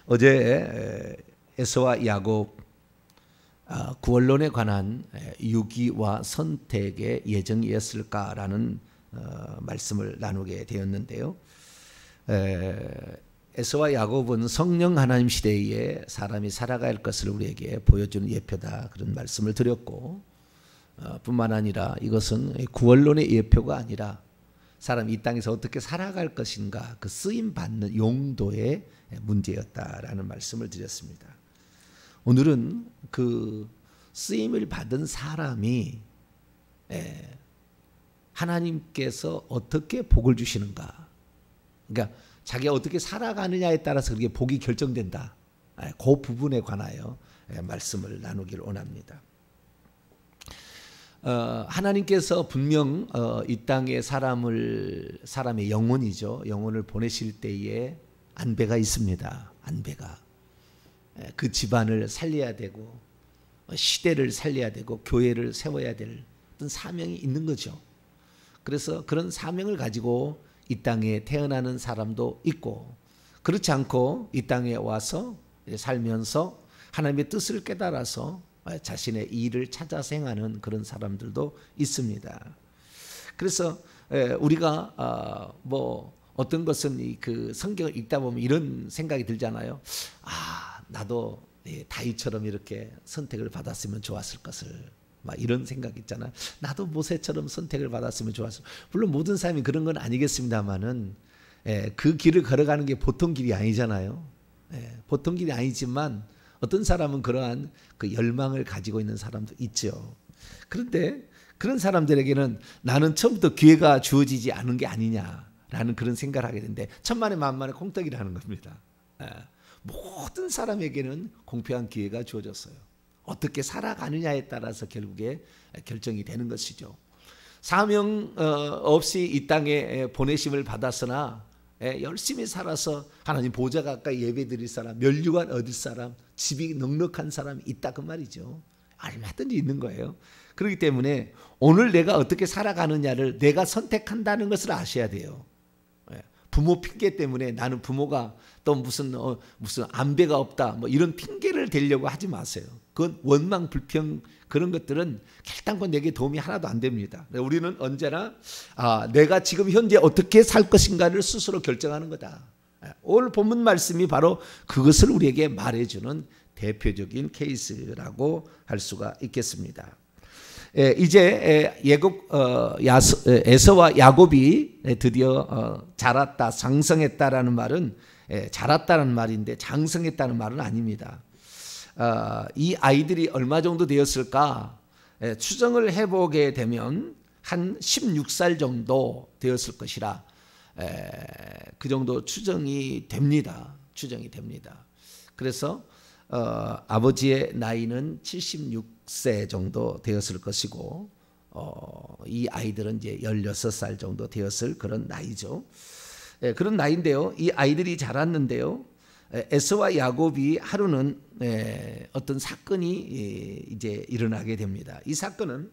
어제 에서와 야곱 구원론에 관한 유기와 선택의 예정이었을까라는 말씀을 나누게 되었는데요. 에서와 야곱은 성령 하나님 시대에 사람이 살아갈 것을 우리에게 보여주는 예표다, 그런 말씀을 드렸고, 뿐만 아니라 이것은 구원론의 예표가 아니라 사람이 이 땅에서 어떻게 살아갈 것인가, 그 쓰임받는 용도의 문제였다라는 말씀을 드렸습니다. 오늘은 그 쓰임을 받은 사람이 하나님께서 어떻게 복을 주시는가, 그러니까 자기가 어떻게 살아가느냐에 따라서 그게 복이 결정된다, 그 부분에 관하여 말씀을 나누기를 원합니다. 하나님께서 분명 이 땅에 사람의 영혼을 보내실 때에 안배가 있습니다. 안배가 그 집안을 살려야 되고 시대를 살려야 되고 교회를 세워야 될 어떤 사명이 있는 거죠. 그래서 그런 사명을 가지고 이 땅에 태어나는 사람도 있고, 그렇지 않고 이 땅에 와서 살면서 하나님의 뜻을 깨달아서 자신의 일을 찾아서 행하는 그런 사람들도 있습니다. 그래서 우리가 어떤 것은 그 성경을 읽다 보면 이런 생각이 들잖아요. 나도 다윗처럼 이렇게 선택을 받았으면 좋았을 것을, 막 이런 생각 있잖아요. 나도 모세처럼 선택을 받았으면 좋았을. 물론 모든 사람이 그런 건 아니겠습니다만은 그 길을 걸어가는 게 보통 길이 아니잖아요. 보통 길이 아니지만 어떤 사람은 그러한 그 열망을 가지고 있는 사람도 있죠. 그런데 그런 사람들에게는 나는 처음부터 기회가 주어지지 않은 게 아니냐라는 그런 생각을 하게 되는데, 천만에 만만에 콩떡이라는 겁니다. 모든 사람에게는 공평한 기회가 주어졌어요. 어떻게 살아가느냐에 따라서 결국에 결정이 되는 것이죠. 사명 없이 이 땅에 보내심을 받았으나 열심히 살아서 하나님 보좌 가까이 예배드릴 사람, 면류관 얻을 사람, 집이 넉넉한 사람이 있다, 그 말이죠. 얼마든지 있는 거예요. 그렇기 때문에 오늘 내가 어떻게 살아가느냐를 내가 선택한다는 것을 아셔야 돼요. 부모 핑계 때문에 나는 부모가 또 무슨 안배가 없다, 뭐 이런 핑계를 대려고 하지 마세요. 그건 원망 불평, 그런 것들은 결단코 내게 도움이 하나도 안 됩니다. 우리는 언제나 내가 지금 현재 어떻게 살 것인가를 스스로 결정하는 거다. 오늘 본문 말씀이 바로 그것을 우리에게 말해주는 대표적인 케이스라고 할 수가 있겠습니다. 이제 에서와 야곱이 드디어 자랐다, 장성했다라는 말은 자랐다는 말인데 장성했다는 말은 아닙니다. 이 아이들이 얼마 정도 되었을까? 추정을 해보게 되면 한 16살 정도 되었을 것이라 그 정도 추정이 됩니다. 그래서 아버지의 나이는 76세 정도 되었을 것이고, 이 아이들은 이제 16살 정도 되었을 그런 나이죠. 그런 나이인데요. 이 아이들이 자랐는데요. 에서와 야곱이 하루는 어떤 사건이 이제 일어나게 됩니다. 이 사건은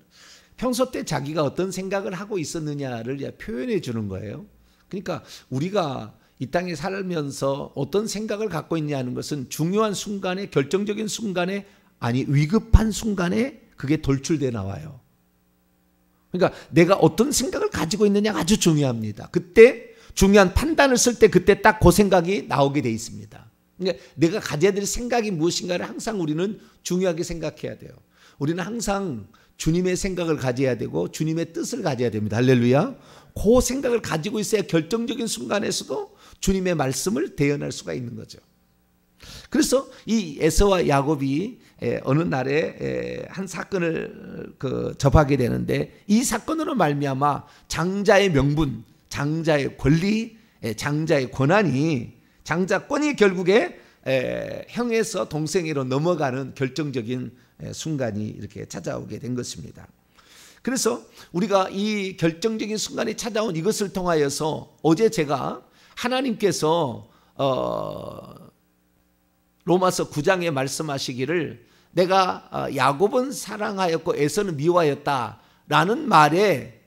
평소 때 자기가 어떤 생각을 하고 있었느냐를 표현해 주는 거예요. 그러니까 우리가 이 땅에 살면서 어떤 생각을 갖고 있냐는 것은 중요한 순간에, 결정적인 순간에, 아니 위급한 순간에 그게 돌출돼 나와요. 그러니까 내가 어떤 생각을 가지고 있느냐가 아주 중요합니다. 그때 중요한 판단을 쓸 때 그때 딱 그 생각이 나오게 돼 있습니다. 그러니까 내가 가져야 될 생각이 무엇인가를 항상 우리는 중요하게 생각해야 돼요. 우리는 항상 주님의 생각을 가져야 되고 주님의 뜻을 가져야 됩니다. 할렐루야. 그 생각을 가지고 있어야 결정적인 순간에서도 주님의 말씀을 대언할 수가 있는 거죠. 그래서 이 에서와 야곱이 어느 날에 한 사건을 접하게 되는데, 이 사건으로 말미암아 장자의 명분, 장자의 권리, 장자의 권한이, 장자권이 결국에 형에서 동생으로 넘어가는 결정적인 순간이 이렇게 찾아오게 된 것입니다. 그래서 우리가 이 결정적인 순간이 찾아온 이것을 통하여서 어제 제가 하나님께서 로마서 9장에 말씀하시기를 내가 야곱은 사랑하였고 에서는 미워하였다라는 말에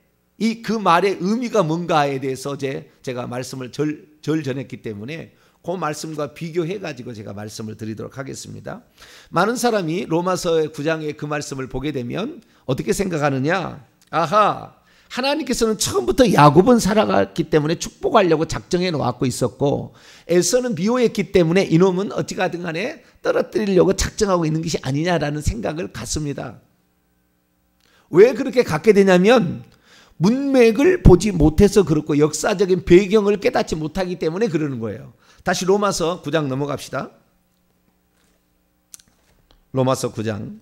그 말의 의미가 뭔가에 대해서 제가 말씀을 절 전했기 때문에 그 말씀과 비교해 가지고 제가 말씀을 드리도록 하겠습니다. 많은 사람이 로마서 9장의 그 말씀을 보게 되면 어떻게 생각하느냐? 아하, 하나님께서는 처음부터 야곱은 살아갔기 때문에 축복하려고 작정해 놓았고 있었고, 에서는 미워했기 때문에 이놈은 어찌 가든 간에 떨어뜨리려고 작정하고 있는 것이 아니냐라는 생각을 갖습니다. 왜 그렇게 갖게 되냐면 문맥을 보지 못해서 그렇고 역사적인 배경을 깨닫지 못하기 때문에 그러는 거예요. 다시 로마서 9장 넘어갑시다. 로마서 9장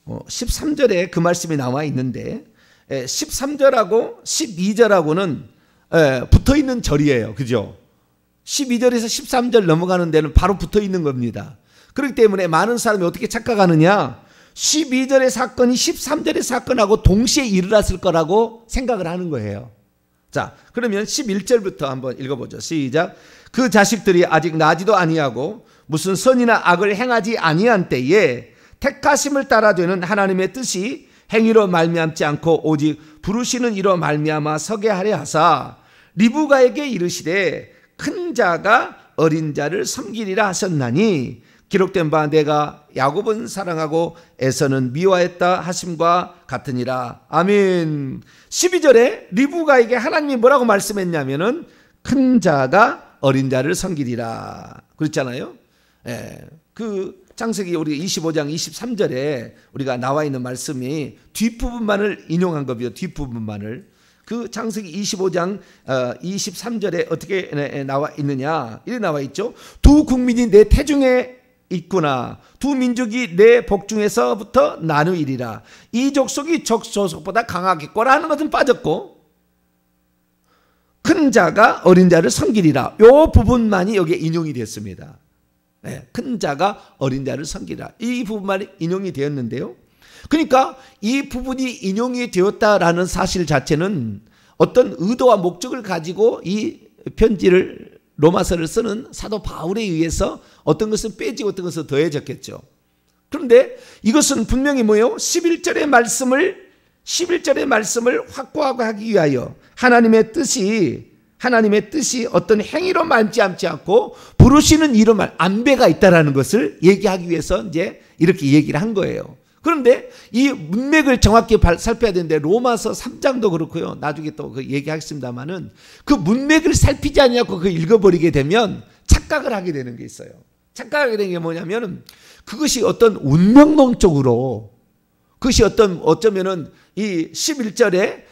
13절에 그 말씀이 나와 있는데 13절하고 12절하고는 붙어있는 절이에요. 그죠? 12절에서 13절 넘어가는 데는 바로 붙어있는 겁니다. 그렇기 때문에 많은 사람이 어떻게 착각하느냐, 12절의 사건이 13절의 사건하고 동시에 일어났을 거라고 생각을 하는 거예요. 자, 그러면 11절부터 한번 읽어보죠. 시작. 그 자식들이 아직 나지도 아니하고 무슨 선이나 악을 행하지 아니한 때에 택하심을 따라 되는 하나님의 뜻이 행위로 말미암지 않고 오직 부르시는 이로 말미암아 서게 하려 하사 리브가에게 이르시되 큰 자가 어린 자를 섬기리라 하셨나니 기록된 바 내가 야곱은 사랑하고 에서는 미워했다 하심과 같으니라. 아멘. 12절에 리브가에게 하나님이 뭐라고 말씀했냐면은 큰 자가 어린 자를 섬기리라 그랬잖아요. 그 창세기 우리 25장 23절에 우리가 나와 있는 말씀이 뒷부분만을 인용한 거고요. 뒷부분만을. 그 창세기 25장 23절에 어떻게 나와 있느냐, 이렇게 나와 있죠. 두 국민이 내 태중에 있구나. 두 민족이 내 복중에서부터 나누이리라. 이 족속이 저 족속보다 강하겠거라 하는 것은 빠졌고, 큰 자가 어린 자를 섬기리라. 이 부분만이 여기에 인용이 됐습니다. 큰 자가 어린 자를 섬기라. 이 부분만이 인용이 되었는데요. 그러니까 이 부분이 인용이 되었다라는 사실 자체는 어떤 의도와 목적을 가지고 이 편지를 로마서를 쓰는 사도 바울에 의해서 어떤 것은 빼지고 어떤 것은 더해졌겠죠. 그런데 이것은 분명히 뭐예요? 11절의 말씀을 확고하게 하기 위하여 하나님의 뜻이 어떤 행위로 말미암지 않고 부르시는 이로 안배가 있다라는 것을 얘기하기 위해서 이제 이렇게 얘기를 한 거예요. 그런데 이 문맥을 정확히 살펴야 되는데 로마서 3장도 그렇고요. 나중에 또 그 얘기하겠습니다만은 그 문맥을 살피지 않냐고 그 읽어버리게 되면 착각을 하게 되는 게 있어요. 착각하게 되는 게 뭐냐면은 그것이 어떤 운명론적으로, 그것이 어쩌면은 이 11절에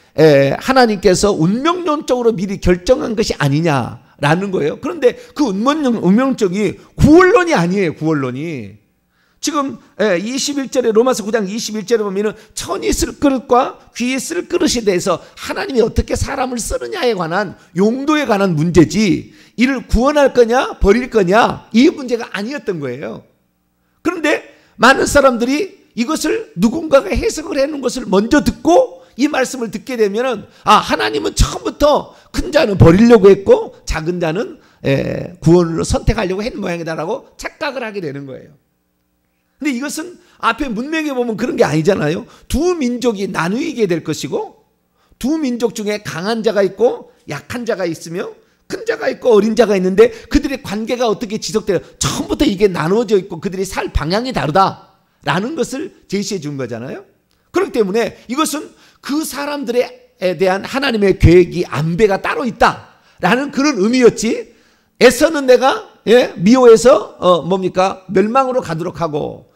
하나님께서 운명론적으로 미리 결정한 것이 아니냐라는 거예요. 그런데 그 운명론적이 구원론이 아니에요. 구원론이. 지금 21절에 로마서 9장 21절에 보면은 천이 쓸 그릇과 귀에 쓸 그릇에 대해서 하나님이 어떻게 사람을 쓰느냐에 관한 용도에 관한 문제지, 이를 구원할 거냐 버릴 거냐 이 문제가 아니었던 거예요. 그런데 많은 사람들이 이것을 누군가가 해석을 해놓은 것을 먼저 듣고 이 말씀을 듣게 되면은 하나님은 처음부터 큰 자는 버리려고 했고 작은 자는 구원으로 선택하려고 했는 모양이다라고 착각을 하게 되는 거예요. 근데 이것은 앞에 문맥에 보면 그런 게 아니잖아요. 두 민족이 나누게 될 것이고, 두 민족 중에 강한 자가 있고 약한 자가 있으며 큰 자가 있고 어린 자가 있는데 그들의 관계가 어떻게 지속돼요? 처음부터 이게 나누어져 있고 그들이 살 방향이 다르다라는 것을 제시해 준 거잖아요. 그렇기 때문에 이것은 그 사람들에 대한 하나님의 계획이 안배가 따로 있다라는 그런 의미였지, 에서는 내가 미워해서 멸망으로 가도록 하고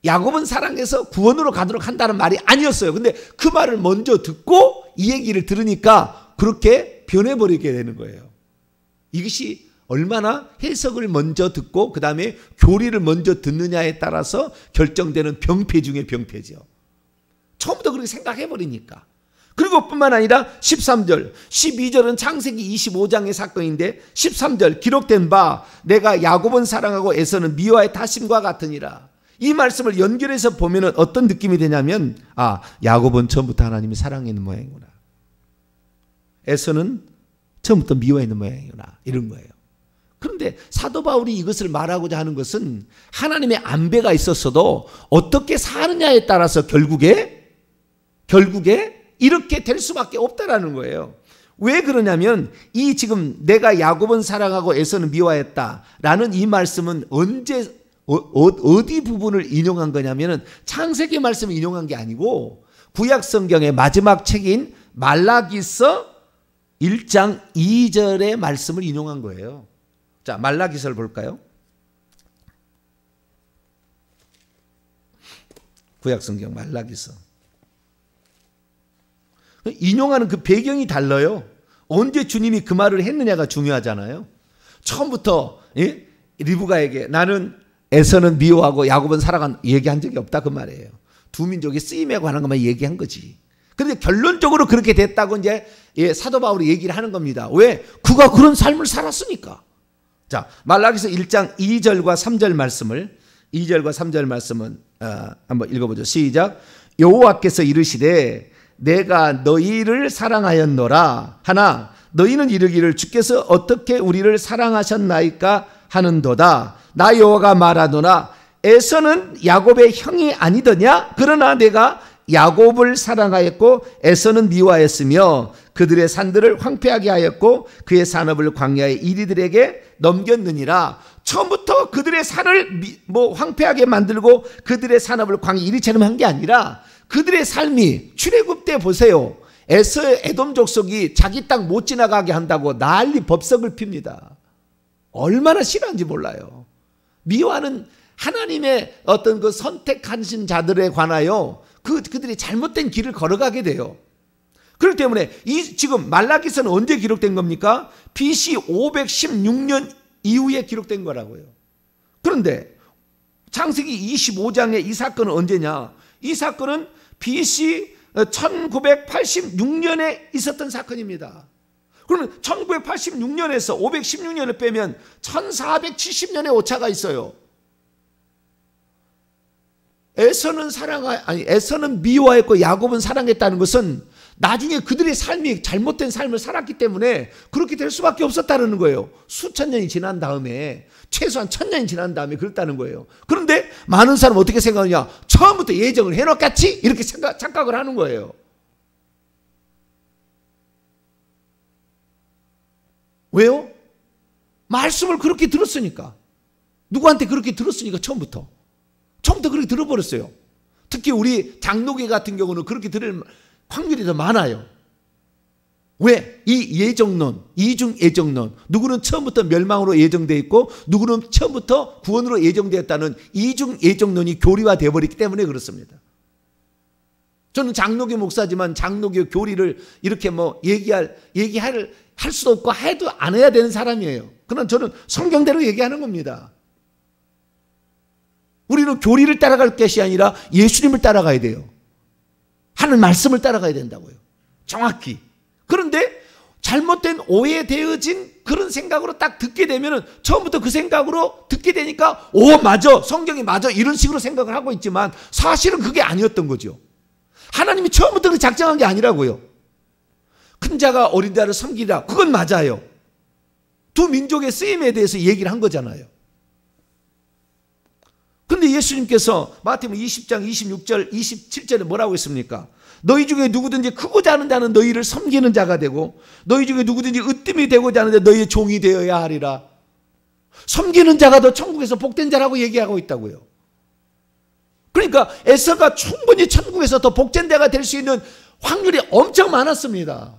야곱은 사랑해서 구원으로 가도록 한다는 말이 아니었어요. 근데 그 말을 먼저 듣고 이 얘기를 들으니까 그렇게 변해버리게 되는 거예요. 이것이 얼마나 해석을 먼저 듣고 그 다음에 교리를 먼저 듣느냐에 따라서 결정되는 병폐 중에 병폐죠. 처음부터 그렇게 생각해버리니까. 그리고 뿐만 아니라 13절, 12절은 창세기 25장의 사건인데 13절 기록된 바 내가 야곱은 사랑하고 에서는 미워의 타심과 같으니라. 이 말씀을 연결해서 보면 어떤 느낌이 되냐면 야곱은 처음부터 하나님이 사랑했는 모양이구나. 에서는 처음부터 미워했는 모양이구나. 이런 거예요. 그런데 사도 바울이 이것을 말하고자 하는 것은 하나님의 안배가 있었어도 어떻게 사느냐에 따라서 결국에 이렇게 될 수밖에 없다라는 거예요. 왜 그러냐면 이 지금 내가 야곱은 사랑하고 에서는 미워했다라는 이 말씀은 언제 어디 부분을 인용한 거냐면은 창세기 말씀을 인용한 게 아니고 구약 성경의 마지막 책인 말라기서 1장 2절의 말씀을 인용한 거예요. 자, 말라기서를 볼까요? 구약 성경 말라기서. 인용하는 그 배경이 달라요. 언제 주님이 그 말을 했느냐가 중요하잖아요. 처음부터 리브가에게 나는 에서는 미워하고 야곱은 사랑한 얘기한 적이 없다 그 말이에요. 두 민족의 쓰임에 관한 것만 얘기한 거지. 그런데 결론적으로 그렇게 됐다고 이제 사도 바울이 얘기를 하는 겁니다. 왜? 그가 그런 삶을 살았으니까. 자, 말라기서 1장 2절과 3절 말씀을 2절과 3절 말씀은 한번 읽어보죠. 시작. 여호와께서 이르시되 내가 너희를 사랑하였노라 하나 너희는 이르기를 주께서 어떻게 우리를 사랑하셨나이까 하는도다. 나 여호와가 말하노라 에서는 야곱의 형이 아니더냐? 그러나 내가 야곱을 사랑하였고 에서는 미워하였으며 그들의 산들을 황폐하게 하였고 그의 산업을 광야의 이리들에게 넘겼느니라. 처음부터 그들의 산을 황폐하게 만들고 그들의 산업을 광야 이리처럼 한 게 아니라 그들의 삶이 출애굽 때 보세요. 에서의 에돔 족속이 자기 땅 못 지나가게 한다고 난리 법석을 핍니다. 얼마나 싫어하는지 몰라요. 미워하는 하나님의 어떤 그 선택하신 자들에 관하여 그들이 잘못된 길을 걸어가게 돼요. 그렇기 때문에 이 지금 말라기서는 언제 기록된 겁니까? BC 516년 이후에 기록된 거라고요. 그런데 창세기 25장의 이 사건은 언제냐? 이 사건은 BC 1986년에 있었던 사건입니다. 그러면 1986년에서 516년을 빼면 1470년의 오차가 있어요. 에서는 미워했고 야곱은 사랑했다는 것은 나중에 그들의 삶이 잘못된 삶을 살았기 때문에 그렇게 될 수밖에 없었다는 거예요. 수천 년이 지난 다음에 최소한 1000년이 지난 다음에 그렇다는 거예요. 그런데 많은 사람은 어떻게 생각하냐? 처음부터 예정을 해놓겠지? 이렇게 착각을 하는 거예요. 왜요? 말씀을 그렇게 들었으니까. 누구한테 그렇게 들었으니까 처음부터 그렇게 들어버렸어요. 특히 우리 장로교 같은 경우는 그렇게 들을 확률이 더 많아요. 왜? 이 예정론, 이중 예정론. 누구는 처음부터 멸망으로 예정되어 있고 누구는 처음부터 구원으로 예정되었다는 이중 예정론이 교리화되어 버렸기 때문에 그렇습니다. 저는 장로교 목사지만 장로교 교리를 이렇게 얘기할 수도 없고 해도 안 해야 되는 사람이에요. 그러나 저는 성경대로 얘기하는 겁니다. 우리는 교리를 따라갈 것이 아니라 예수님을 따라가야 돼요. 하는 말씀을 따라가야 된다고요. 정확히. 그런데 잘못된 오해되어진 그런 생각으로 딱 듣게 되면은 처음부터 그 생각으로 듣게 되니까 맞아, 성경이 맞아 이런 식으로 생각을 하고 있지만 사실은 그게 아니었던 거죠. 하나님이 처음부터 그 작정한 게 아니라고요. 큰 자가 어린 자를 섬기라. 그건 맞아요. 두 민족의 쓰임에 대해서 얘기를 한 거잖아요. 그런데 예수님께서 마태복음 20장 26절 27절에 뭐라고 했습니까? 너희 중에 누구든지 크고자 하는 자는 너희를 섬기는 자가 되고 너희 중에 누구든지 으뜸이 되고자 하는데 너희의 종이 되어야 하리라. 섬기는 자가 더 천국에서 복된 자라고 얘기하고 있다고요. 그러니까 에서가 충분히 천국에서 더 복된 자가 될 수 있는 확률이 엄청 많았습니다.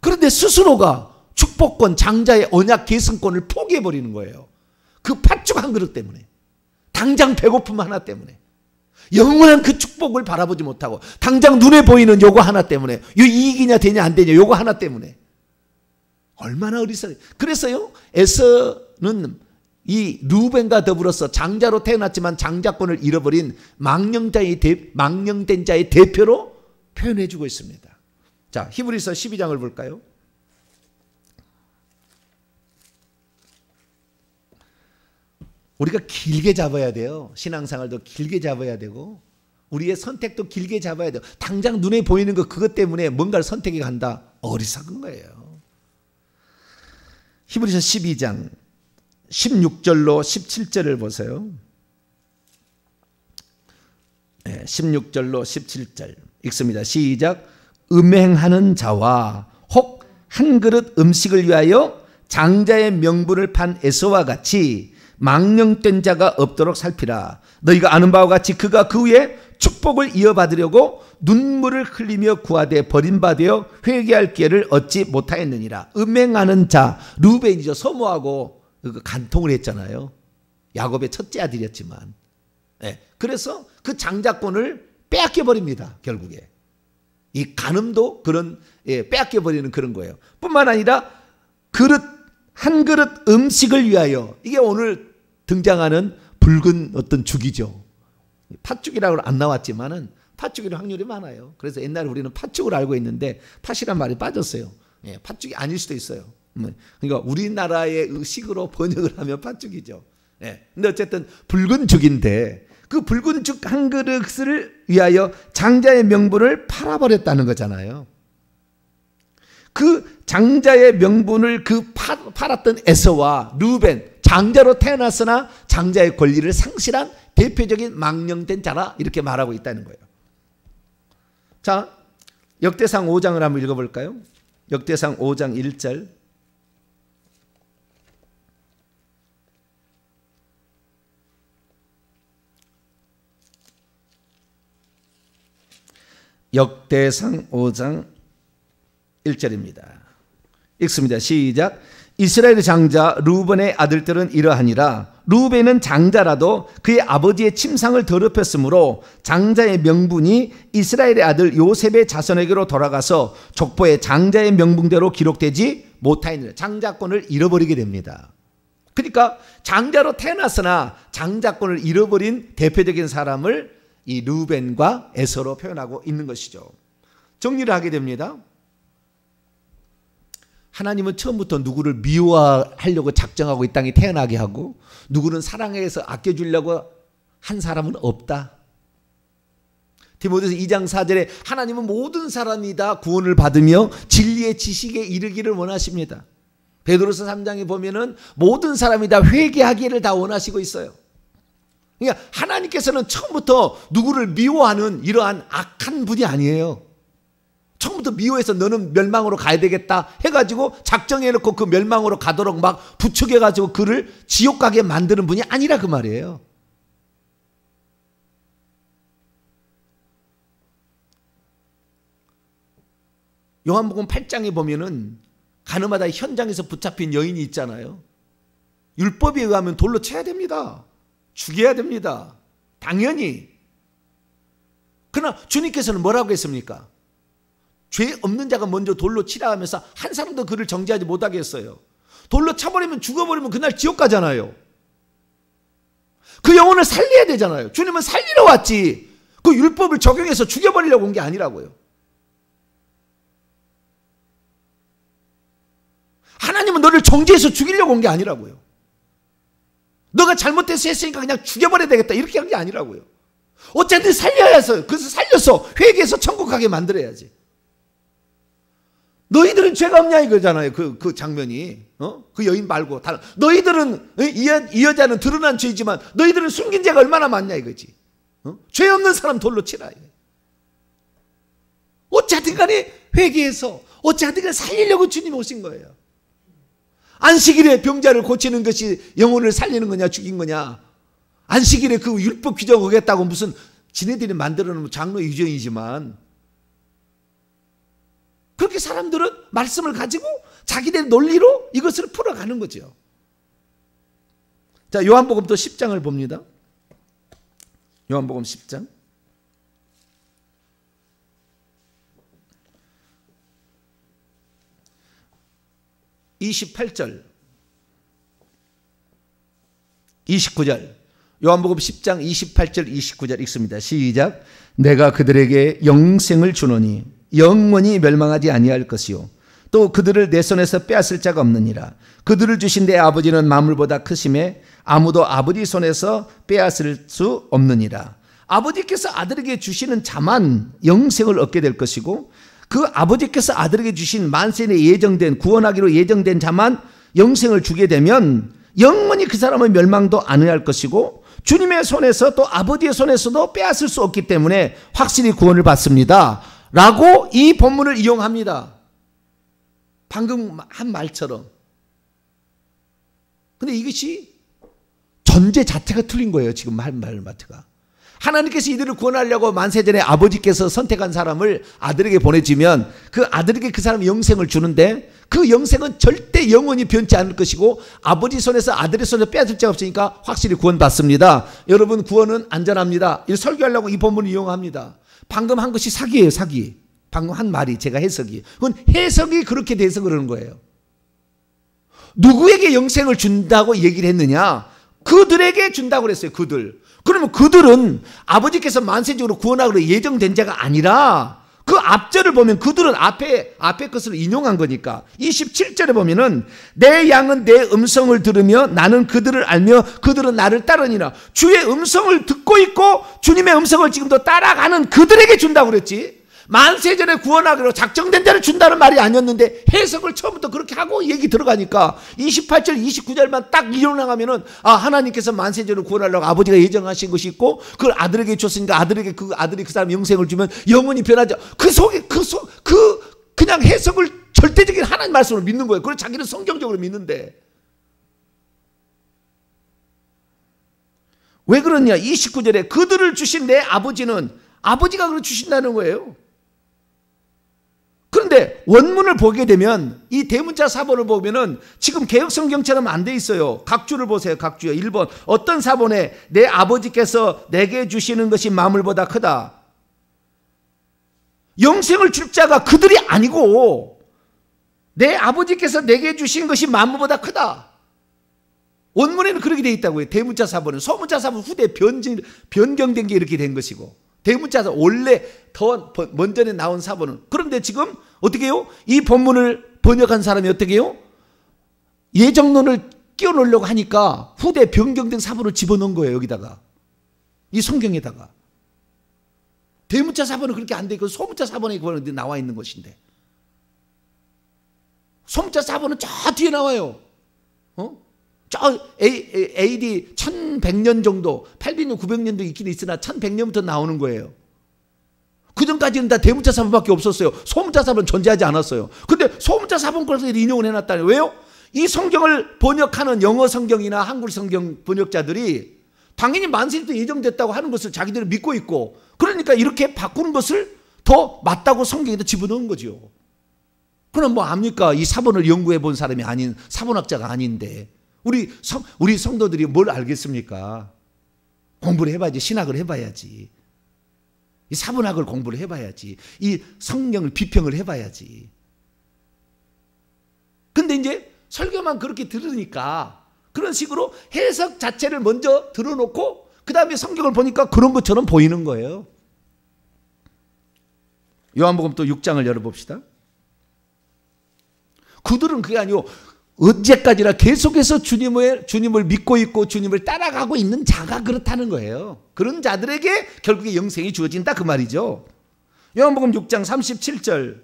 그런데 스스로가 축복권, 장자의 언약 계승권을 포기해버리는 거예요. 그 팥죽 한 그릇 때문에. 당장 배고픔 하나 때문에. 영원한 그 축복을 바라보지 못하고 당장 눈에 보이는 요거 하나 때문에. 이 이익이냐 되냐 안 되냐 요거 하나 때문에. 얼마나 어리석어요. 그래서요 에서는 이 루벤과 더불어서 장자로 태어났지만 장자권을 잃어버린 망령된 자의 대표로 표현해주고 있습니다. 자, 히브리서 12장을 볼까요? 우리가 길게 잡아야 돼요. 신앙생활도 길게 잡아야 되고 우리의 선택도 길게 잡아야 돼요. 당장 눈에 보이는 거 그것 때문에 뭔가를 선택해 간다. 어리석은 거예요. 히브리서 12장 16절로 17절을 보세요. 16절로 17절 읽습니다. 시작. 음행하는 자와 혹 한 그릇 음식을 위하여 장자의 명분을 판 에서와 같이 망령된 자가 없도록 살피라. 너희가 아는 바와 같이 그가 그 후에 축복을 이어받으려고 눈물을 흘리며 구하되 버림받아 회개할 기회를 얻지 못하였느니라. 음행하는 자, 루벤이죠. 소모하고 간통을 했잖아요. 야곱의 첫째 아들이었지만. 네. 그래서 그 장자권을 빼앗겨 버립니다. 결국에. 이 간음도 그런 빼앗겨 버리는 그런 거예요. 뿐만 아니라 한 그릇 음식을 위하여, 이게 오늘 등장하는 붉은 어떤 죽이죠. 팥죽이라고는 안 나왔지만은 팥죽일 확률이 많아요. 그래서 옛날에 우리는 팥죽을 알고 있는데 팥이란 말이 빠졌어요. 팥죽이 아닐 수도 있어요. 그러니까 우리나라의 식으로 번역을 하면 팥죽이죠. 근데 어쨌든 붉은 죽인데 그 붉은 죽 한 그릇을 위하여 장자의 명분을 팔아버렸다는 거잖아요. 그 장자의 명분을 팔았던 에서와 루벤, 장자로 태어났으나 장자의 권리를 상실한 대표적인 망령된 자라 이렇게 말하고 있다는 거예요. 자, 역대상 5장을 한번 읽어볼까요? 역대상 5장 1절. 역대상 5장 1절입니다. 읽습니다. 시작. 이스라엘의 장자 루벤의 아들들은 이러하니라. 루벤은 장자라도 그의 아버지의 침상을 더럽혔으므로 장자의 명분이 이스라엘의 아들 요셉의 자손에게로 돌아가서 족보에 장자의 명분대로 기록되지 못하였느니라. 장자권을 잃어버리게 됩니다. 그러니까 장자로 태어났으나 장자권을 잃어버린 대표적인 사람을 이 루벤과 에서로 표현하고 있는 것이죠. 정리를 하게 됩니다. 하나님은 처음부터 누구를 미워하려고 작정하고 이 땅에 태어나게 하고 누구는 사랑해서 아껴주려고 한 사람은 없다. 디모데서 2장 4절에 하나님은 모든 사람이 다 구원을 받으며 진리의 지식에 이르기를 원하십니다. 베드로서 3장에 보면은 모든 사람이 다 회개하기를 다 원하시고 있어요. 그러니까 하나님께서는 처음부터 누구를 미워하는 이러한 악한 분이 아니에요. 처음부터 미워해서 너는 멸망으로 가야 되겠다 해가지고 작정해놓고 그 멸망으로 가도록 막 부추겨가지고 그를 지옥 가게 만드는 분이 아니라 그 말이에요. 요한복음 8장에 보면은 가늠하다 현장에서 붙잡힌 여인이 있잖아요. 율법에 의하면 돌로 쳐야 됩니다. 죽여야 됩니다. 당연히. 그러나 주님께서는 뭐라고 했습니까? 죄 없는 자가 먼저 돌로 치라 하면서 한 사람도 그를 정죄하지 못하게 했어요. 돌로 쳐버리면 죽어버리면 그날 지옥 가잖아요. 그 영혼을 살려야 되잖아요. 주님은 살리러 왔지 그 율법을 적용해서 죽여버리려고 온 게 아니라고요. 하나님은 너를 정죄해서 죽이려고 온 게 아니라고요. 너가 잘못해서 했으니까 그냥 죽여버려야 되겠다 이렇게 한 게 아니라고요. 어쨌든 살려야 해서 그래서 살려서 회개해서 천국 가게 만들어야지. 너희들은 죄가 없냐 이거잖아요. 그 장면이. 그 여인 말고 다른. 너희들은 이 여자는 드러난 죄지만 너희들은 숨긴 죄가 얼마나 많냐 이거지. 죄 없는 사람 돌로 치라. 어찌하든 간에 회개해서 어찌하든 간에 살리려고 주님 오신 거예요. 안식일에 병자를 고치는 것이 영혼을 살리는 거냐 죽인 거냐. 안식일에 그 율법 규정 오겠다고 무슨 지네들이 만들어 놓은 장로 유정이지만 그렇게 사람들은 말씀을 가지고 자기들 논리로 이것을 풀어가는 거죠. 자, 요한복음 또 10장을 봅니다. 요한복음 10장 28절 29절 요한복음 10장 28절 29절 읽습니다. 시작. 내가 그들에게 영생을 주노니 영원히 멸망하지 아니할 것이요 또 그들을 내 손에서 빼앗을 자가 없느니라. 그들을 주신 내 아버지는 만물보다 크심에 아무도 아버지 손에서 빼앗을 수 없느니라. 아버지께서 아들에게 주시는 자만 영생을 얻게 될 것이고 그 아버지께서 아들에게 주신 만세에 예정된 구원하기로 예정된 자만 영생을 주게 되면 영원히 그 사람은 멸망도 안 할 것이고 주님의 손에서 또 아버지의 손에서도 빼앗을 수 없기 때문에 확실히 구원을 받습니다 라고 이 본문을 이용합니다. 방금 한 말처럼. 근데 이것이 전제 자체가 틀린 거예요. 지금 할 말 자체가. 하나님께서 이들을 구원하려고 만세전에 아버지께서 선택한 사람을 아들에게 보내주면 그 아들에게 그 사람이 영생을 주는데 그 영생은 절대 영원히 변치 않을 것이고 아버지 손에서 아들의 손에 빼앗을 자가 없으니까 확실히 구원받습니다. 여러분, 구원은 안전합니다. 이 설교하려고 이 본문을 이용합니다. 방금 한 것이 사기예요. 사기. 방금 한 말이 제가 해석이. 그건 해석이 그렇게 돼서 그러는 거예요. 누구에게 영생을 준다고 얘기를 했느냐? 그들에게 준다고 그랬어요. 그들. 그러면 그들은 아버지께서 만세적으로 구원하기로 예정된 자가 아니라 그 앞절을 보면 그들은 앞에 것을 인용한 거니까 27절에 보면은 내 양은 내 음성을 들으며 나는 그들을 알며 그들은 나를 따르니라. 주의 음성을 듣고 있고 주님의 음성을 지금도 따라가는 그들에게 준다고 그랬지. 만세전에 구원하기로 작정된 자를 준다는 말이 아니었는데 해석을 처음부터 그렇게 하고 얘기 들어가니까 28절 29절만 딱 이용하면은 하나님께서 만세전을 구원하려고 아버지가 예정하신 것이 있고 그걸 아들에게 줬으니까 아들이 그 사람 영생을 주면 영원히 변하지. 그 속에 그냥 해석을 절대적인 하나님 말씀을 믿는 거예요. 그래서 자기는 성경적으로 믿는데 왜 그러냐? 29절에 그들을 주신 내 아버지는 아버지가 그걸 주신다는 거예요. 그런데 원문을 보게 되면 이 대문자 사본을 보면은 지금 개혁성경처럼 안 돼 있어요. 각주를 보세요. 각주요. 1번 어떤 사본에 내 아버지께서 내게 주시는 것이 만물보다 크다. 영생을 줄 자가 그들이 아니고 내 아버지께서 내게 주신 것이 만물보다 크다. 원문에는 그렇게 돼 있다고요. 대문자 사본은. 소문자 사본 후대 변경된 게 이렇게 된 것이고 대문자사 원래 더 먼전에 나온 사본은. 그런데 지금 어떻게 해요? 이 본문을 번역한 사람이 어떻게 해요? 예정론을 끼워 넣으려고 하니까 후대 변경된 사본을 집어넣은 거예요. 여기다가 이 성경에다가. 대문자 사본은 그렇게 안 돼 있고 소문자 사본에 나와 있는 것인데 소문자 사본은 저 뒤에 나와요. 저 AD 1100년 정도 800년 900년도 있긴 있으나 1100년부터 나오는 거예요. 그 전까지는 다 대문자 사본밖에 없었어요. 소문자 사본은 존재하지 않았어요. 근데 소문자 사본 거라서 인용을 해놨다니. 왜요? 이 성경을 번역하는 영어 성경이나 한글 성경 번역자들이 당연히 만세부터 예정됐다고 하는 것을 자기들은 믿고 있고 그러니까 이렇게 바꾸는 것을 더 맞다고 성경에다 집어넣은 거죠. 그럼 뭐 압니까? 이 사본을 연구해 본 사람이 아닌 사본학자가 아닌데 우리 성도들이 뭘 알겠습니까? 공부를 해봐야지. 신학을 해봐야지. 이 사본학을 공부를 해봐야지. 이 성경을 비평을 해봐야지. 근데 이제 설교만 그렇게 들으니까 그런 식으로 해석 자체를 먼저 들어놓고 그 다음에 성경을 보니까 그런 것처럼 보이는 거예요. 요한복음 또 6장을 열어봅시다. 그들은 그게 아니고 언제까지나 계속해서 주님을 믿고 있고 주님을 따라가고 있는 자가 그렇다는 거예요. 그런 자들에게 결국에 영생이 주어진다 그 말이죠. 요한복음 6장 37절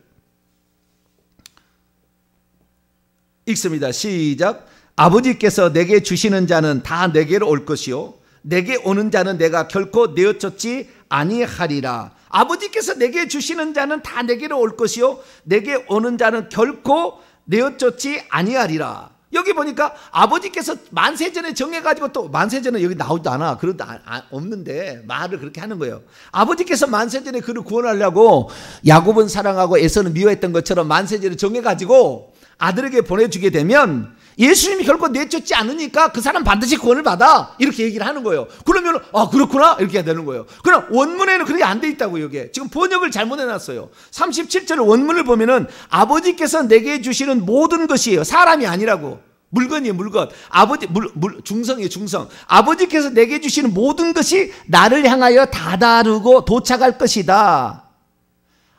읽습니다. 시작. 아버지께서 내게 주시는 자는 다 내게로 올 것이요 내게 오는 자는 내가 결코 내어쫓지 아니하리라. 아버지께서 내게 주시는 자는 다 내게로 올 것이요 내게 오는 자는 결코 내어쫓지 아니하리라. 여기 보니까 아버지께서 만세전에 정해가지고 또 만세전에 여기 나오지도 않아. 그런도 없는데 말을 그렇게 하는 거예요. 아버지께서 만세전에 그를 구원하려고 야곱은 사랑하고 에서는 미워했던 것처럼 만세전에 정해가지고 아들에게 보내주게 되면 예수님이 결코 내쫓지 않으니까 그 사람 반드시 구원을 받아. 이렇게 얘기를 하는 거예요. 그러면 그렇구나 이렇게 해야 되는 거예요. 그럼 원문에는 그렇게 안 돼 있다고. 여기에 지금 번역을 잘못해놨어요. 37절 원문을 보면은 아버지께서 내게 주시는 모든 것이에요. 사람이 아니라고. 물건이에요. 물건. 중성이에요. 중성. 아버지께서 내게 주시는 모든 것이 나를 향하여 다다르고 도착할 것이다.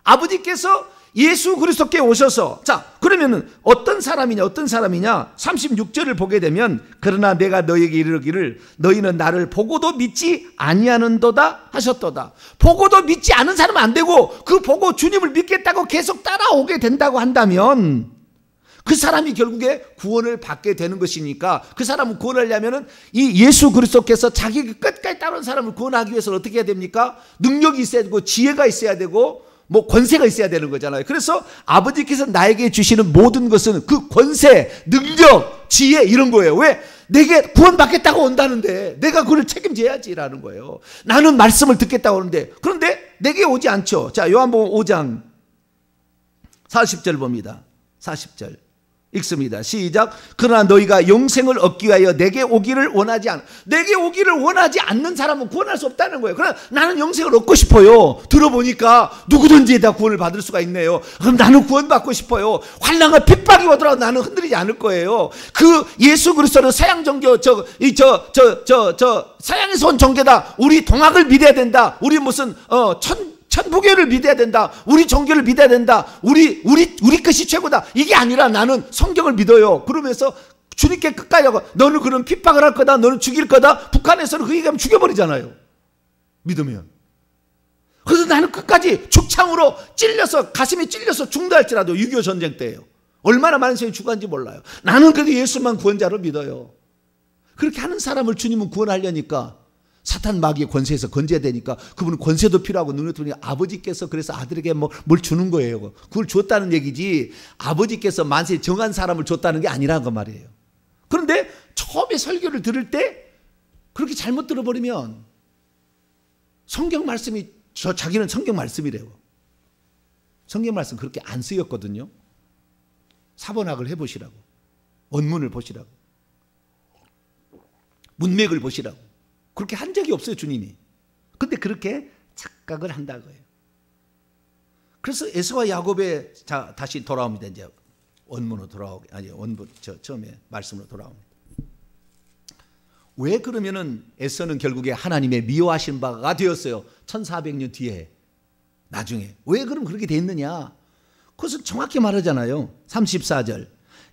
아버지께서 예수 그리스도께 오셔서 자 그러면은 어떤 사람이냐 36절을 보게 되면 그러나 내가 너에게 이르기를 너희는 나를 보고도 믿지 아니하는도다 하셨도다. 보고도 믿지 않은 사람은 안 되고 그 보고 주님을 믿겠다고 계속 따라오게 된다고 한다면 그 사람이 결국에 구원을 받게 되는 것이니까 그 사람을 구원하려면은 이 예수 그리스도께서 자기 끝까지 따르는 사람을 구원하기 위해서는 어떻게 해야 됩니까? 능력이 있어야 되고 지혜가 있어야 되고 뭐 권세가 있어야 되는 거잖아요. 그래서 아버지께서 나에게 주시는 모든 것은 그 권세, 능력, 지혜 이런 거예요. 왜? 내게 구원받겠다고 온다는데 내가 그걸 책임져야지라는 거예요. 나는 말씀을 듣겠다고 하는데 그런데 내게 오지 않죠. 자, 요한복음 5장 40절 봅니다. 40절 읽습니다. 시작. 그러나 너희가 영생을 얻기 위하여 내게 오기를 원하지 않는 사람은 구원할 수 없다는 거예요. 그러나 나는 영생을 얻고 싶어요. 들어보니까 누구든지 다 구원을 받을 수가 있네요. 그럼 나는 구원받고 싶어요. 환난과 핍박이 오더라도 나는 흔들리지 않을 거예요. 그 예수 그리스도는 서양 종교 서양에서 온 종교다. 우리 동학을 믿어야 된다. 우리 무슨 천부교를 믿어야 된다. 우리 종교를 믿어야 된다. 우리 것이 최고다. 이게 아니라 나는 성경을 믿어요. 그러면서 주님께 끝까지 하고 너는 그런 핍박을 할 거다. 너는 죽일 거다. 북한에서는 그 얘기하면 죽여버리잖아요. 믿으면. 그래서 나는 끝까지 죽창으로 찔려서 가슴이 찔려서 죽는다 할지라도 6.25 전쟁 때예요. 얼마나 많은 사람이 죽었는지 몰라요. 나는 그래도 예수만 구원자로 믿어요. 그렇게 하는 사람을 주님은 구원하려니까 사탄 마귀의 권세에서 건져야 되니까 그분은 권세도 필요하고 능력도 필요하고 아버지께서 그래서 아들에게 뭘 주는 거예요. 그걸 줬다는 얘기지 아버지께서 만세 정한 사람을 줬다는 게 아니라는 거 말이에요. 그런데 처음에 설교를 들을 때 그렇게 잘못 들어버리면 성경 말씀이 자기는 성경 말씀이래요. 성경 말씀 그렇게 안 쓰였거든요. 사본학을 해보시라고. 원문을 보시라고. 문맥을 보시라고. 그렇게 한 적이 없어요, 주님이. 근데 그렇게 착각을 한다고요. 그래서 에서와 야곱의 다시 돌아옵니다. 이제 원문으로 처음에 말씀으로 돌아옵니다. 왜 그러면은 에서는 결국에 하나님의 미워하신 바가 되었어요. 1400년 뒤에 나중에. 왜 그럼 그렇게 됐느냐? 그것은 정확히 말하잖아요. 34절.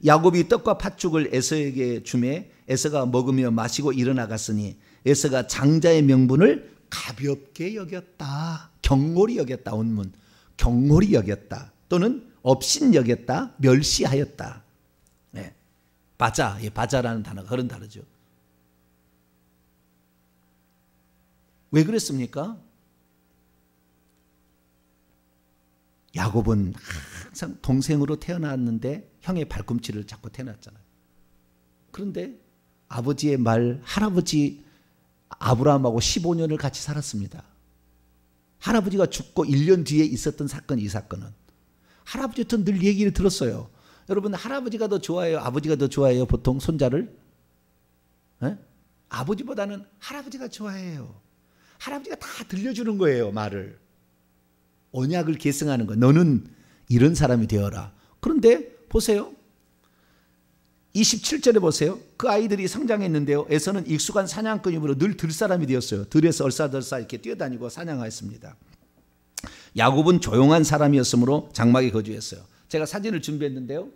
야곱이 떡과 팥죽을 에서에게 주매 에서가 먹으며 마시고 일어나갔으니 에서가 장자의 명분을 가볍게 여겼다. 경홀히 여겼다. 원문. 경홀히 여겼다. 또는 업신 여겼다. 멸시하였다. 네. 바자. 바자라는 단어가 그런 단어죠. 왜 그랬습니까? 야곱은 항상 동생으로 태어났는데 형의 발꿈치를 잡고 태어났잖아요. 그런데 아버지의 말, 할아버지 아브라함하고 15년을 같이 살았습니다. 할아버지가 죽고 1년 뒤에 있었던 사건이 이 사건은. 할아버지부터 늘 얘기를 들었어요. 여러분 할아버지가 더 좋아해요? 아버지가 더 좋아해요? 보통 손자를? 에? 아버지보다는 할아버지가 좋아해요. 할아버지가 다 들려주는 거예요. 말을. 언약을 계승하는 거. 너는 이런 사람이 되어라. 그런데 보세요. 27절에 보세요. 그 아이들이 성장했는데요. 에서는 익숙한 사냥꾼이므로 늘 들사람이 되었어요. 들에서 얼싸들싸 이렇게 뛰어다니고 사냥하였습니다. 야곱은 조용한 사람이었으므로 장막에 거주했어요. 제가 사진을 준비했는데요.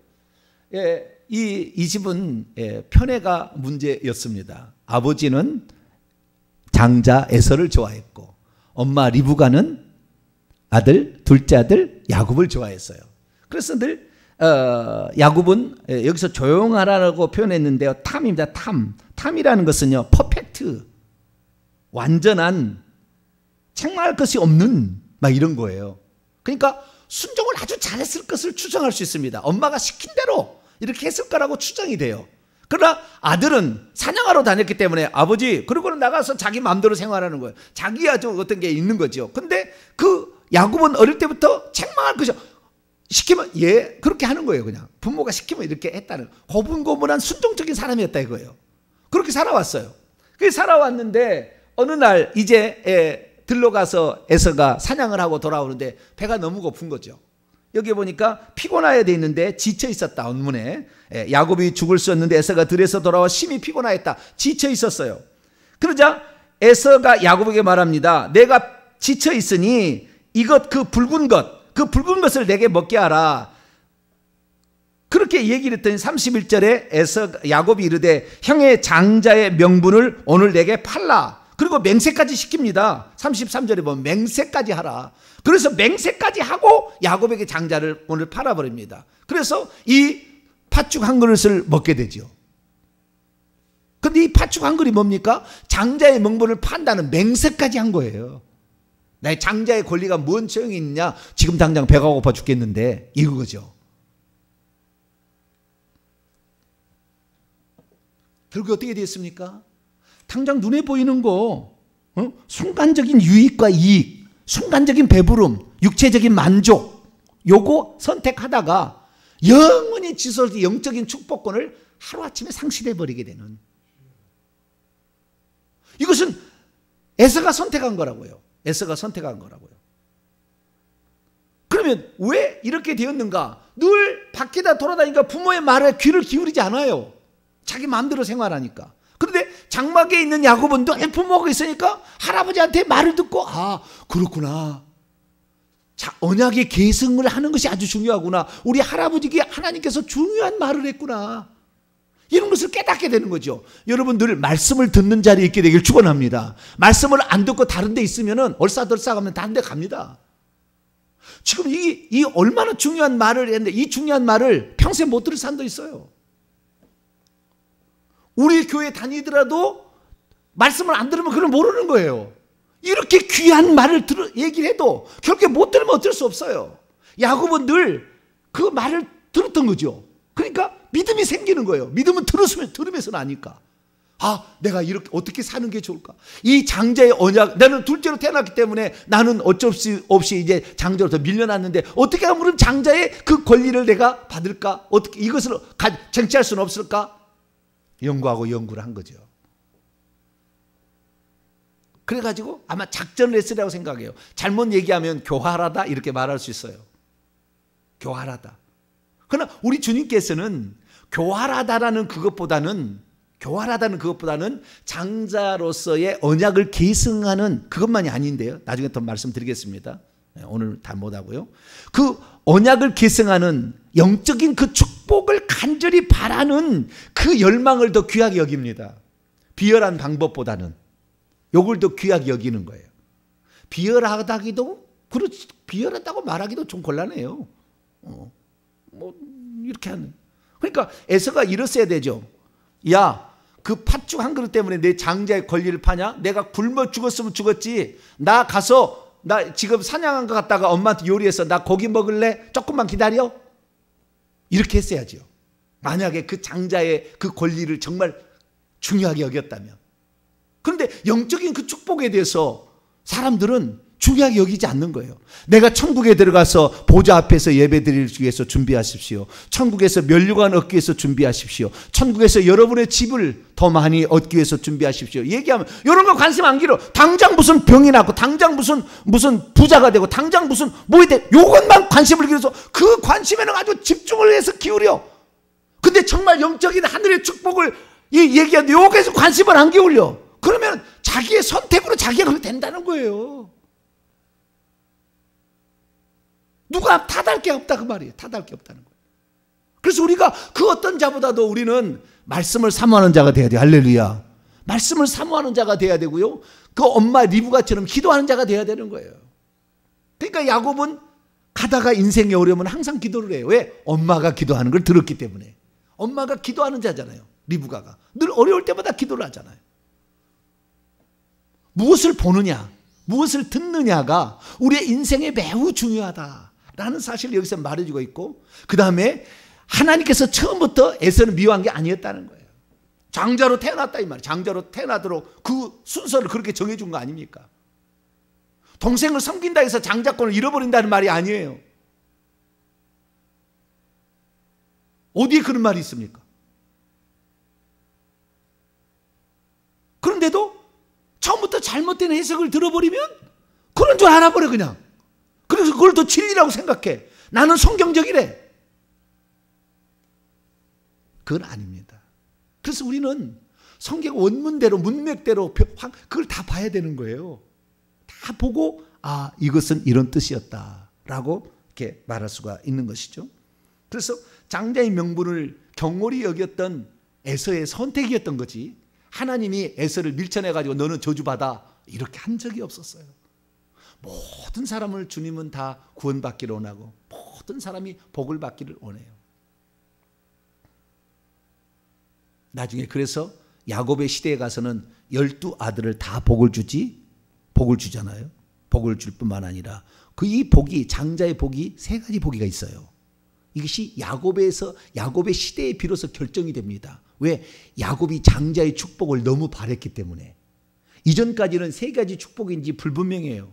이 집은 편애가 문제였습니다. 아버지는 장자 에서를 좋아했고 엄마 리브가는 둘째 아들 야곱을 좋아했어요. 그래서 늘 야곱은 여기서 조용하라고 표현했는데요. 탐입니다. 탐이라는 것은요. 퍼펙트. 완전한 책망할 것이 없는 막 이런 거예요. 그러니까 순종을 아주 잘했을 것을 추정할 수 있습니다. 엄마가 시킨 대로 이렇게 했을 거라고 추정이 돼요. 그러나 아들은 사냥하러 다녔기 때문에 아버지 그러고는 나가서 자기 마음대로 생활하는 거예요. 자기야 좀 어떤 게 있는 거죠. 근데 그 야곱은 어릴 때부터 책망할 것이 시키면 그렇게 하는 거예요. 그냥 부모가 시키면 이렇게 했다는 고분고분한 순종적인 사람이었다 이거예요. 그렇게 살아왔어요. 그렇게 살아왔는데 어느 날 이제 들러가서 에서가 사냥을 하고 돌아오는데 배가 너무 고픈 거죠. 여기 보니까 피곤하여 돼 있는데 지쳐 있었다. 원문에 야곱이 죽을 수 없는데 에서가 들에서 돌아와 심히 피곤하였다. 지쳐 있었어요. 그러자 에서가 야곱에게 말합니다. 내가 지쳐 있으니 이것 그 붉은 것을 내게 먹게 하라. 그렇게 얘기를 했더니 31절에 야곱이 이르되 형의 장자의 명분을 오늘 내게 팔라. 그리고 맹세까지 시킵니다. 33절에 보면 맹세까지 하라. 그래서 맹세까지 하고 야곱에게 장자를 오늘 팔아버립니다. 그래서 이 팥죽 한 그릇을 먹게 되죠. 근데 이 팥죽 한 그릇이 뭡니까? 장자의 명분을 판다는 맹세까지 한 거예요. 나의 장자의 권리가 뭔 소용이 있냐? 지금 당장 배가 고파 죽겠는데 이거죠. 결국 어떻게 됐습니까? 당장 눈에 보이는 거, 순간적인 유익과 이익, 순간적인 배부름, 육체적인 만족, 요거 선택하다가 영원히 지속될 영적인 축복권을 하루아침에 상실해버리게 되는, 이것은 에서가 선택한 거라고요. 에서가 선택한 거라고요. 그러면 왜 이렇게 되었는가? 늘 밖에다 돌아다니니까 부모의 말에 귀를 기울이지 않아요. 자기 마음대로 생활하니까. 그런데 장막에 있는 야곱은 늘 부모가 있으니까 할아버지한테 말을 듣고, 아, 그렇구나. 자, 언약의 계승을 하는 것이 아주 중요하구나. 우리 할아버지께 하나님께서 중요한 말을 했구나. 이런 것을 깨닫게 되는 거죠. 여러분 늘 말씀을 듣는 자리에 있게 되길 축원합니다. 말씀을 안 듣고 다른 데 있으면 얼싸덜싸가면 다른 데 갑니다. 지금 이 얼마나 중요한 말을 했는데 이 중요한 말을 평생 못 들을 사람도 있어요. 우리 교회 다니더라도 말씀을 안 들으면 그걸 모르는 거예요. 이렇게 귀한 말을 얘기를 해도 결국에 못 들으면 어쩔 수 없어요. 야곱은 늘 그 말을 들었던 거죠. 그러니까 믿음이 생기는 거예요. 믿음은 들으면서 나니까. 아, 내가 이렇게 어떻게 사는 게 좋을까? 이 장자의 언약, 나는 둘째로 태어났기 때문에 나는 어쩔 수 없이 이제 장자로서 밀려났는데 어떻게 하면 장자의 그 권리를 내가 받을까? 어떻게 이것을 쟁취할 수는 없을까? 연구하고 연구를 한 거죠. 그래가지고 아마 작전을 했으라고 생각해요. 잘못 얘기하면 교활하다 이렇게 말할 수 있어요. 교활하다. 그러나 우리 주님께서는 교활하다는 그것보다는 장자로서의 언약을 계승하는 그것만이 아닌데요. 나중에 더 말씀드리겠습니다. 오늘 다 못하고요. 그 언약을 계승하는 영적인 그 축복을 간절히 바라는 그 열망을 더 귀하게 여깁니다. 비열한 방법보다는 요걸 더 귀하게 여기는 거예요. 비열하다기도 그렇지, 비열하다고 말하기도 좀 곤란해요. 뭐 이렇게 하는. 그러니까 에서가 이랬어야 되죠. 야, 그 팥죽 한 그릇 때문에 내 장자의 권리를 파냐? 내가 굶어 죽었으면 죽었지. 나 가서 나 지금 사냥한 거 갔다가 엄마한테 요리해서 나 고기 먹을래? 조금만 기다려. 이렇게 했어야죠. 만약에 그 장자의 그 권리를 정말 중요하게 여겼다면. 그런데 영적인 그 축복에 대해서 사람들은 중요하게 여기지 않는 거예요. 내가 천국에 들어가서 보좌 앞에서 예배드리기 위해서 준비하십시오. 천국에서 면류관 얻기 위해서 준비하십시오. 천국에서 여러분의 집을 더 많이 얻기 위해서 준비하십시오. 얘기하면 이런 거 관심 안 길어. 당장 무슨 병이 나고 당장 무슨 부자가 되고 당장 무슨 뭐에 대해 요것만 관심을 기울여서 그 관심에는 아주 집중을 해서 기울여. 근데 정말 영적인 하늘의 축복을 얘기하는데 요거에서 관심을 안 기울여. 그러면 자기의 선택으로 자기가 그렇게 된다는 거예요. 누가 탓할 게 없다 그 말이에요. 탓할 게 없다는 거예요. 그래서 우리가 그 어떤 자보다도 우리는 말씀을 사모하는 자가 돼야 돼요. 할렐루야. 말씀을 사모하는 자가 돼야 되고요. 그 엄마 리브가처럼 기도하는 자가 돼야 되는 거예요. 그러니까 야곱은 가다가 인생이 어려우면 항상 기도를 해요. 왜? 엄마가 기도하는 걸 들었기 때문에. 엄마가 기도하는 자잖아요. 리브가가. 늘 어려울 때마다 기도를 하잖아요. 무엇을 보느냐, 무엇을 듣느냐가 우리의 인생에 매우 중요하다라는 사실을 여기서 말해주고 있고, 그 다음에 하나님께서 처음부터 에서는 미워한 게 아니었다는 거예요. 장자로 태어났다 이 말이에요. 장자로 태어나도록 그 순서를 그렇게 정해준 거 아닙니까? 동생을 섬긴다 해서 장자권을 잃어버린다는 말이 아니에요. 어디에 그런 말이 있습니까? 그런데도 처음부터 잘못된 해석을 들어버리면 그런 줄 알아버려 그냥. 그래서 그걸 더 진리라고 생각해. 나는 성경적이래. 그건 아닙니다. 그래서 우리는 성경 원문대로 문맥대로 그걸 다 봐야 되는 거예요. 다 보고 아, 이것은 이런 뜻이었다라고 이렇게 말할 수가 있는 것이죠. 그래서 장자의 명분을 경홀히 여겼던 에서의 선택이었던 거지, 하나님이 에서를 밀쳐내가지고 너는 저주받아 이렇게 한 적이 없었어요. 모든 사람을 주님은 다 구원받기를 원하고 모든 사람이 복을 받기를 원해요. 나중에 그래서 야곱의 시대에 가서는 12아들을 다 복을 주잖아요. 복을 줄 뿐만 아니라 이 복이, 장자의 복이 3가지 복이가 있어요. 이것이 야곱의 시대에 비로소 결정이 됩니다. 왜? 야곱이 장자의 축복을 너무 바랬기 때문에. 이전까지는 3가지 축복인지 불분명해요.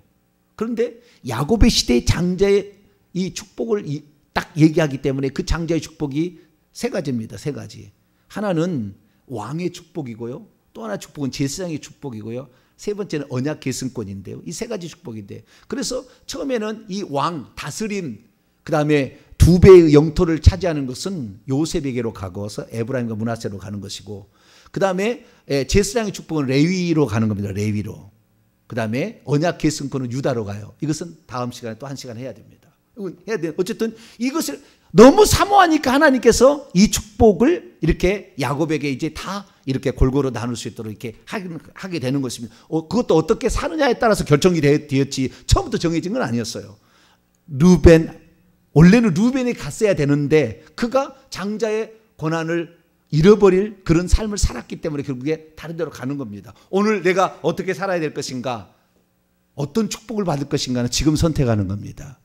그런데 야곱의 시대의 장자의 이 축복을 딱 얘기하기 때문에 그 장자의 축복이 3가지입니다. 3가지. 하나는 왕의 축복이고요. 또 하나 축복은 제사장의 축복이고요. 3번째는 언약 계승권인데요. 이 3가지 축복인데, 그래서 처음에는 이 왕, 다스림, 그 다음에 2배의 영토를 차지하는 것은 요셉에게로 가고서 에브라임과 므낫세로 가는 것이고, 그 다음에 제사장의 축복은 레위로 가는 겁니다. 레위로. 그 다음에 언약 계승권은 유다로 가요. 이것은 다음 시간에 또 1시간 해야 됩니다. 해야 돼. 어쨌든 이것을 너무 사모하니까 하나님께서 이 축복을 이렇게 야곱에게 이제 다 이렇게 골고루 나눌 수 있도록 이렇게 하게 되는 것입니다. 그것도 어떻게 사느냐에 따라서 결정이 되었지 처음부터 정해진 건 아니었어요. 원래는 루벤이 갔어야 되는데 그가 장자의 권한을 잃어버릴 그런 삶을 살았기 때문에 결국에 다른 데로 가는 겁니다. 오늘 내가 어떻게 살아야 될 것인가, 어떤 축복을 받을 것인가는 지금 선택하는 겁니다.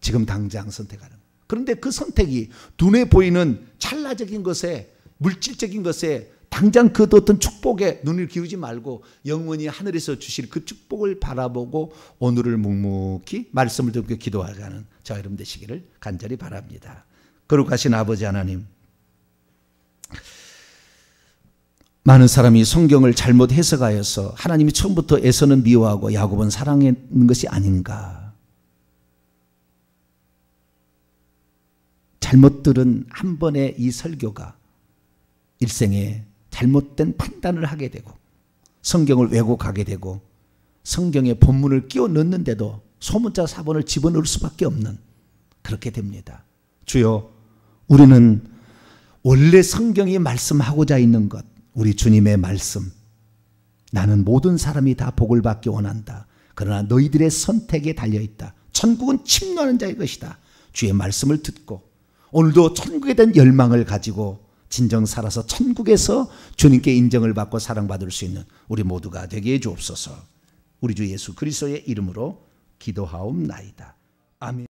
지금 당장 선택하는. 그런데 그 선택이 눈에 보이는 찰나적인 것에, 물질적인 것에, 당장 그 어떤 축복에 눈을 기울이지 말고 영원히 하늘에서 주실 그 축복을 바라보고 오늘을 묵묵히 말씀을 듣고 기도하는 저 여러분 되시기를 간절히 바랍니다. 거룩하신 아버지 하나님, 많은 사람이 성경을 잘못 해석하여서 하나님이 처음부터 에서는 미워하고 야곱은 사랑하는 것이 아닌가, 잘못 들은 한 번의 이 설교가 일생에 잘못된 판단을 하게 되고 성경을 왜곡하게 되고 성경의 본문을 끼워 넣는데도 소문자 사본을 집어넣을 수밖에 없는, 그렇게 됩니다. 주여, 우리는 원래 성경이 말씀하고자 있는 것, 우리 주님의 말씀, 나는 모든 사람이 다 복을 받기 원한다. 그러나 너희들의 선택에 달려있다. 천국은 침노하는 자의 것이다. 주의 말씀을 듣고 오늘도 천국에 대한 열망을 가지고 진정 살아서 천국에서 주님께 인정을 받고 사랑받을 수 있는 우리 모두가 되게 해 주옵소서. 우리 주 예수 그리스도의 이름으로 기도하옵나이다. 아멘.